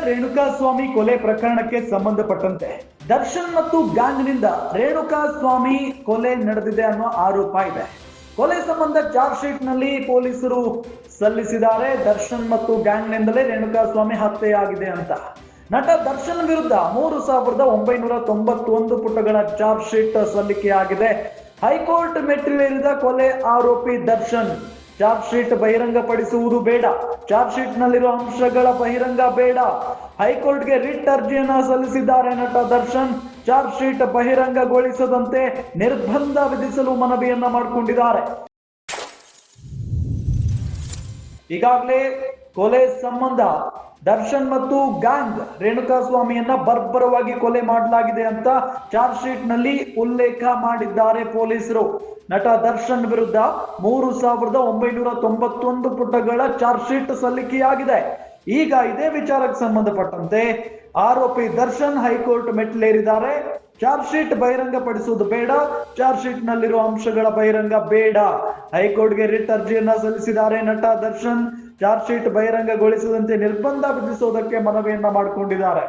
ರೇಣುಕಾಸ್ವಾಮಿ ಕೊಲೆ ಪ್ರಕರಣಕ್ಕೆ ಸಂಬಂಧಪಟ್ಟಂತೆ ದರ್ಶನ್ ಮತ್ತು ಗ್ಯಾಂಗ್ನಿಂದ ರೇಣುಕಾಸ್ವಾಮಿ ಕೊಲೆ ನಡೆದಿದೆ ಅನ್ನೋ ಆರೋಪ ಇದೆ. ಕೊಲೆ ಸಂಬಂಧ ಚಾರ್ಜ್ ಶೀಟ್ ನಲ್ಲಿ ಪೊಲೀಸರು ಸಲ್ಲಿಸಿದ್ದಾರೆ. ದರ್ಶನ್ ಮತ್ತು ಗ್ಯಾಂಗ್ನಿಂದಲೇ ರೇಣುಕಾಸ್ವಾಮಿ ಹತ್ಯೆಯಾಗಿದೆ ಅಂತ. ನಟ ದರ್ಶನ್ ವಿರುದ್ಧ 3991 ಪುಟಗಳ ಚಾರ್ಜ್ ಶೀಟ್ ಸಲ್ಲಿಕೆಯಾಗಿದೆ. ಹೈಕೋರ್ಟ್ ಮೆಟ್ಟಿಲೇರಿದ ಕೊಲೆ ಆರೋಪಿ ದರ್ಶನ್. ಚಾರ್ಜ್ ಶೀಟ್ ಬಹಿರಂಗಪಡಿಸುವುದು ಬೇಡ, ಚಾರ್ಜ್ ಶೀಟ್ ನಲ್ಲಿರುವ ಅಂಶಗಳ ಬಹಿರಂಗ ಬೇಡ. ಹೈಕೋರ್ಟ್ಗೆ ರಿಟ್ ಅರ್ಜಿಯನ್ನ ಸಲ್ಲಿಸಿದ್ದಾರೆ ನಟ ದರ್ಶನ್. ಚಾರ್ಜ್ ಶೀಟ್ ಬಹಿರಂಗಗೊಳಿಸದಂತೆ ನಿರ್ಬಂಧ ವಿಧಿಸಲು ಮನವಿಯನ್ನ ಮಾಡಿಕೊಂಡಿದ್ದಾರೆ. ಈಗಾಗಲೇ ಕೊಲೆ ಸಂಬಂಧ ದರ್ಶನ್ ಮತ್ತು ಗ್ಯಾಂಗ್ ರೇಣುಕಾಸ್ವಾಮಿಯನ್ನ ಬರ್ಬರವಾಗಿ ಕೊಲೆ ಮಾಡಲಾಗಿದೆ ಅಂತ ಚಾರ್ಜ್ ಶೀಟ್ ನಲ್ಲಿ ಉಲ್ಲೇಖ ಮಾಡಿದ್ದಾರೆ ಪೊಲೀಸರು. ನಟ ದರ್ಶನ್ ವಿರುದ್ಧ 3991 ಪುಟಗಳ ಚಾರ್ಜ್ ಶೀಟ್ ಸಲ್ಲಿಕೆಯಾಗಿದೆ. ಈಗ ಇದೇ ವಿಚಾರಕ್ಕೆ ಸಂಬಂಧಪಟ್ಟಂತೆ ಆರೋಪಿ ದರ್ಶನ್ ಹೈಕೋರ್ಟ್ ಮೆಟ್ಟಿಲೇರಿದ್ದಾರೆ. ಚಾರ್ಜ್ ಶೀಟ್ ಬಹಿರಂಗಪಡಿಸುವುದು ಬೇಡ, ಚಾರ್ಜ್ ಶೀಟ್ ನಲ್ಲಿರುವ ಅಂಶಗಳ ಬಹಿರಂಗ ಬೇಡ. ಹೈಕೋರ್ಟ್ಗೆ ರಿಟ್ ಅರ್ಜಿಯನ್ನ ಸಲ್ಲಿಸಿದ್ದಾರೆ ನಟ ದರ್ಶನ್. ಚಾರ್ಜ್ ಶೀಟ್ ಬಹಿರಂಗಗೊಳಿಸದಂತೆ ನಿರ್ಬಂಧ ವಿಧಿಸುವುದಕ್ಕೆ ಮನವಿಯನ್ನ ಮಾಡಿಕೊಂಡಿದ್ದಾರೆ.